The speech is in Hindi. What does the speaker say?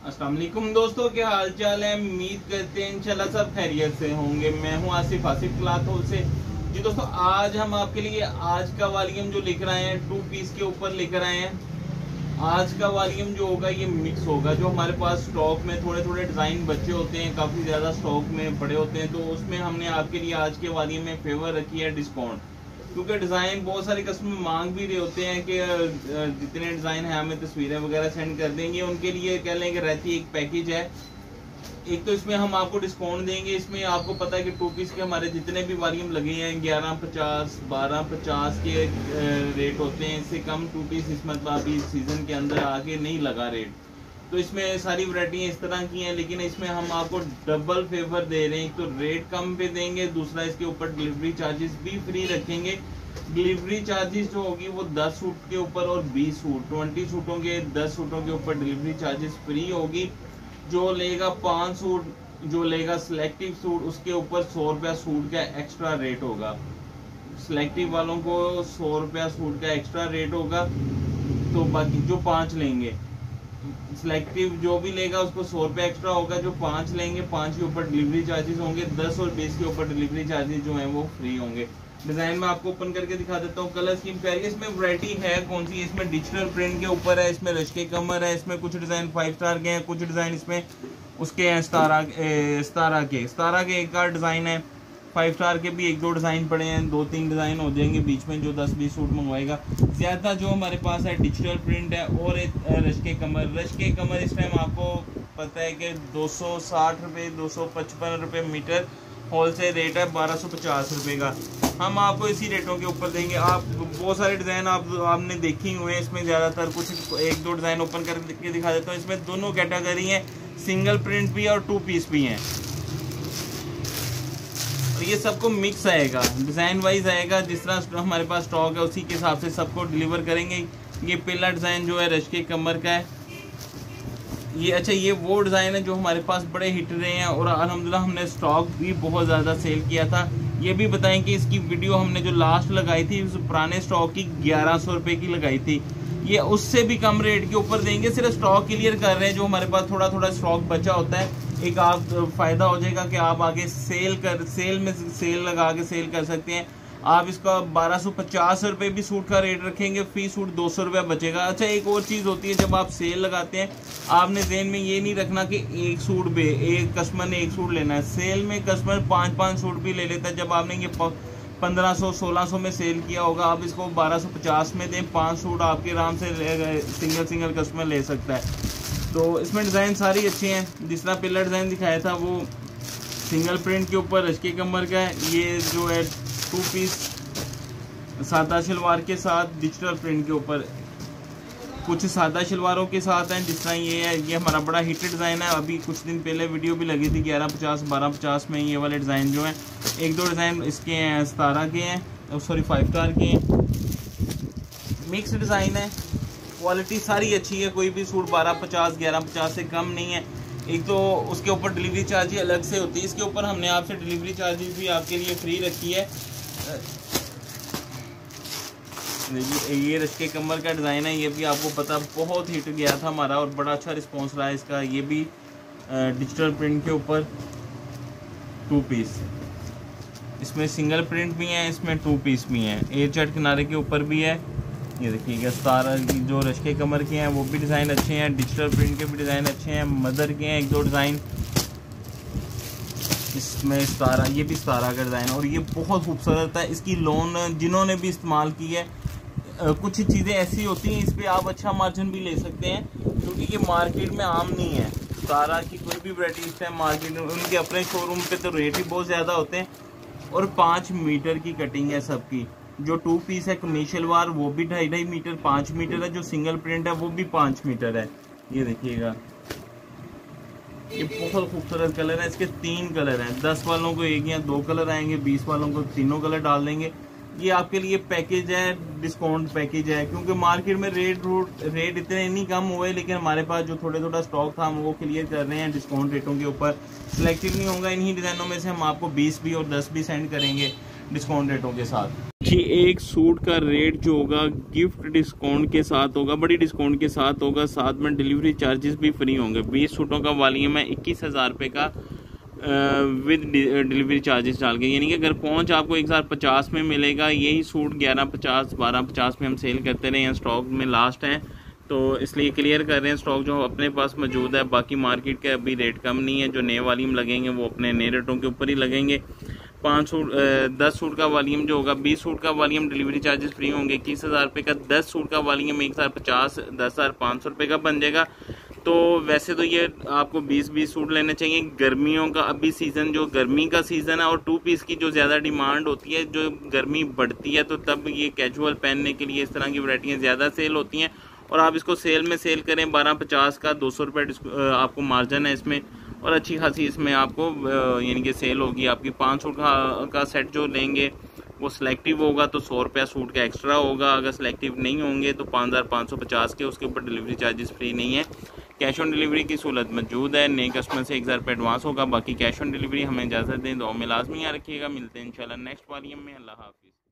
अस्सलाम वालेकुम दोस्तों, क्या हाल चाल है। उम्मीद करते हैं इंशाल्लाह सब खैरियत से होंगे। मैं हूं आसिफ क्लॉथ हाउस से। जी दोस्तों, आज हम आपके लिए आज का वॉल्यूम जो लेकर आए हैं 2 पीस के ऊपर लेकर आए हैं। आज का वॉल्यूम जो होगा ये मिक्स होगा। जो हमारे पास स्टॉक में थोड़े थोड़े डिजाइन बचे होते हैं, काफी ज्यादा स्टॉक में पड़े होते हैं, तो उसमें हमने आपके लिए आज के वॉल्यूम में फेवर रखी है डिस्काउंट। क्योंकि डिज़ाइन बहुत सारे कस्टमर मांग भी रहे होते हैं कि जितने डिज़ाइन है हमें तस्वीरें वगैरह सेंड कर देंगे। उनके लिए कह लें कि रहती एक पैकेज है। एक तो इसमें हम आपको डिस्काउंट देंगे। इसमें आपको पता है कि 2 पीस के हमारे जितने भी वॉल्यूम लगे हैं 1150 1250 के रेट होते हैं। इससे कम 2 पीस इसमें अभी सीजन के अंदर आके नहीं लगा रेट। तो इसमें सारी वैरायटियाँ इस तरह की हैं, लेकिन इसमें हम आपको डबल फेवर दे रहे हैं। एक तो रेट कम पे देंगे, दूसरा इसके ऊपर डिलीवरी चार्जेस भी फ्री रखेंगे। डिलीवरी चार्जेस जो होगी वो 10 सूट के ऊपर और 20 सूट 20 सूटों के 10 सूटों के ऊपर डिलीवरी चार्जेस फ्री होगी। जो लेगा 5 सूट, जो लेगा सिलेक्टिव सूट, उसके ऊपर 100 रुपया सूट का एक्स्ट्रा रेट होगा। सिलेक्टिव वालों को 100 रुपया सूट का एक्स्ट्रा रेट होगा। तो बाकी जो 5 लेंगे, सिलेक्टिव जो भी लेगा उसको 100 रुपये एक्स्ट्रा होगा। जो 5 लेंगे 5 के ऊपर डिलीवरी चार्जेस होंगे। 10 और 20 के ऊपर डिलीवरी चार्जेस जो हैं वो फ्री होंगे। डिजाइन में आपको ओपन करके दिखा देता हूँ। कलर स्कीम प्यारी है। इसमें वैरायटी है कौन सी, इसमें डिजिटल प्रिंट के ऊपर है, इसमें रश्के कमर है, इसमें कुछ डिजाइन 5 स्टार के हैं, कुछ डिजाइन इसमें उसके हैं स्तारा के एक आध डिजाइन है। 5 स्टार के भी 1-2 डिजाइन पड़े हैं, 2-3 डिजाइन हो जाएंगे बीच में जो 10-20 सूट मंगवाएगा। ज्यादा जो हमारे पास है डिजिटल प्रिंट है और एक रश्के कमर इस टाइम आपको पता है कि 260 रुपये 255 रुपये मीटर होलसेल रेट है, 1250 रुपये का। हम आपको इसी रेटों के ऊपर देंगे। आप बहुत सारे डिजाइन आपने देखे हुए हैं। इसमें ज्यादातर कुछ 1-2 डिजाइन ओपन करके दिखा देता हूँ। इसमें दोनों कैटेगरी हैं, सिंगल प्रिंट भी और 2 पीस भी हैं। ये सबको मिक्स आएगा, डिजाइन वाइज आएगा। जिस तरह हमारे पास स्टॉक है उसी के हिसाब से सबको डिलीवर करेंगे। ये पहला डिजाइन जो है रश्के कमर का है। ये अच्छा, ये वो डिजाइन है जो हमारे पास बड़े हिट रहे हैं और अल्हम्दुलिल्लाह हमने स्टॉक भी बहुत ज्यादा सेल किया था। ये भी बताएं कि इसकी वीडियो हमने जो लास्ट लगाई थी उस पुराने स्टॉक की 1100 रुपये की लगाई थी। ये उससे भी कम रेट के ऊपर देंगे। सिर्फ स्टॉक क्लियर कर रहे हैं। जो हमारे पास थोड़ा थोड़ा स्टॉक बचा होता है, एक आप फायदा हो जाएगा कि आप आगे सेल लगा के सेल कर सकते हैं। आप इसका 1250 रुपये भी सूट का रेट रखेंगे, फी सूट 200 रुपया बचेगा। अच्छा, एक और चीज़ होती है, जब आप सेल लगाते हैं आपने ज़हन में ये नहीं रखना कि एक सूट पे एक कस्टमर ने एक सूट लेना है। सेल में कस्टमर 5-5 सूट भी ले लेता है। जब आपने ये 1500-1600 में सेल किया होगा, आप इसको 1250 में दें, 5 सूट आपके आराम से सिंगल कस्टमर ले सकता है। तो इसमें डिज़ाइन सारी अच्छी हैं। जिस तरह पहला डिज़ाइन दिखाया था वो सिंगल प्रिंट के ऊपर रश्के कमर का है। ये जो है 2 पीस सादा शलवार के साथ डिजिटल प्रिंट के ऊपर, कुछ सादा शलवारों के साथ हैं। जिस तरह ये है, ये हमारा बड़ा हिट डिज़ाइन है। अभी कुछ दिन पहले वीडियो भी लगी थी 1150 1250 में। ये वाले डिज़ाइन जो हैं 1-2 डिज़ाइन इसके हैं स्तारा के हैं, सॉरी 5 स्टार के हैं। मिक्स डिज़ाइन है, क्वालिटी सारी अच्छी है। कोई भी सूट 1250 1150 से कम नहीं है। एक तो उसके ऊपर डिलीवरी चार्ज अलग से होती है, इसके ऊपर हमने आपसे डिलीवरी चार्जेस भी आपके लिए फ्री रखी है। ये रश्के कमर का डिज़ाइन है। ये भी आपको पता बहुत हिट गया था हमारा और बड़ा अच्छा रिस्पॉन्स रहा है इसका। ये भी डिजिटल प्रिंट के ऊपर 2 पीस, इसमें सिंगल प्रिंट भी हैं, इसमें 2 पीस भी हैं। एयर चट किनारे के ऊपर भी है। ये देखिएगा स्टार जो रश्के कमर के हैं वो भी डिज़ाइन अच्छे हैं, डिजिटल प्रिंट के भी डिज़ाइन अच्छे हैं। मदर के हैं 1-2 डिज़ाइन। इसमें स्तारा, ये भी स्तारा का डिज़ाइन है और ये बहुत खूबसूरत है। इसकी लोन जिन्होंने भी इस्तेमाल की है, कुछ चीज़ें ऐसी होती हैं इस पर आप अच्छा मार्जिन भी ले सकते हैं, क्योंकि ये मार्केट में आम नहीं है। स्तारा की कोई भी वैरायटी इस टाइम मार्केट में, उनके अपने शोरूम पे तो रेट ही बहुत ज़्यादा होते हैं। और 5 मीटर की कटिंग है सबकी। जो 2 पीस है कमीज शलवार वो भी 2.5 मीटर 5 मीटर है। जो सिंगल प्रिंट है वो भी 5 मीटर है। ये देखिएगा, ये बहुत खूबसूरत कलर है। इसके 3 कलर हैं। 10 वालों को 1 या 2 कलर आएंगे, 20 वालों को 3 कलर डाल देंगे। ये आपके लिए पैकेज है, डिस्काउंट पैकेज है, क्योंकि मार्केट में रेट इतने नहीं कम हुए, लेकिन हमारे पास जो थोड़ा स्टॉक था हम वो क्लियर कर रहे हैं डिस्काउंट रेटों के ऊपर। सिलेक्टिव नहीं होगा, इन्हीं डिज़ाइनों में से हम आपको 20 भी और 10 भी सेंड करेंगे डिस्काउंट रेटों के साथ। जी एक सूट का रेट जो होगा गिफ्ट डिस्काउंट के साथ होगा, बड़ी डिस्काउंट के साथ होगा, साथ में डिलीवरी चार्जेस भी फ्री होंगे। 20 सूटों का वॉल्यूम है 21,000 रुपये का विद डिलीवरी चार्जेस डाल के, यानी कि अगर पहुंच आपको 1050 में मिलेगा। यही सूट 1150 1250 में हम सेल करते रहे हैं, स्टॉक में लास्ट हैं तो इसलिए क्लियर कर रहे हैं स्टॉक जो अपने पास मौजूद है। बाकी मार्केट के अभी रेट कम नहीं है, जो नए वॉल्यूम लगेंगे वो अपने नए रेटों के ऊपर ही लगेंगे। 10 सूट का वॉल्यूम जो होगा, 20 सूट का वॉल्यूम डिलीवरी चार्जेस फ्री होंगे 21,000 रुपये का। 10 सूट का वॉल्यूम 1050 10,500 रुपये का बन जाएगा। तो वैसे तो ये आपको 20-20 सूट लेने चाहिए। गर्मियों का अभी सीज़न, जो गर्मी का सीज़न है और 2 पीस की जो ज़्यादा डिमांड होती है, जो गर्मी बढ़ती है तो तब ये कैजुअल पहनने के लिए इस तरह की वैरायटियाँ ज़्यादा सेल होती हैं। और आप इसको सेल में सेल करें 1250 का 200 रुपये आपको मार्जिन है इसमें, और अच्छी खासी इसमें आपको यानी कि सेल होगी आपकी। 5 सूट का सेट जो लेंगे वो सिलेक्टिव होगा तो 100 रुपया सूट का एक्स्ट्रा होगा। अगर सिलेक्टिव नहीं होंगे तो 5550 के, उसके ऊपर डिलीवरी चार्जेस फ्री नहीं है। कैश ऑन डिलीवरी की सहूलत मौजूद है। नए कस्टमर से 1000 रुपये एडवांस होगा। बाकी कैश ऑन डिलीवरी हमें इजाज़त दें, दुआ में लाजमी याद रखिएगा। मिलते हैं इंशाल्लाह नेक्स्ट वॉल्यूम में। अल्लाह हाफिज़।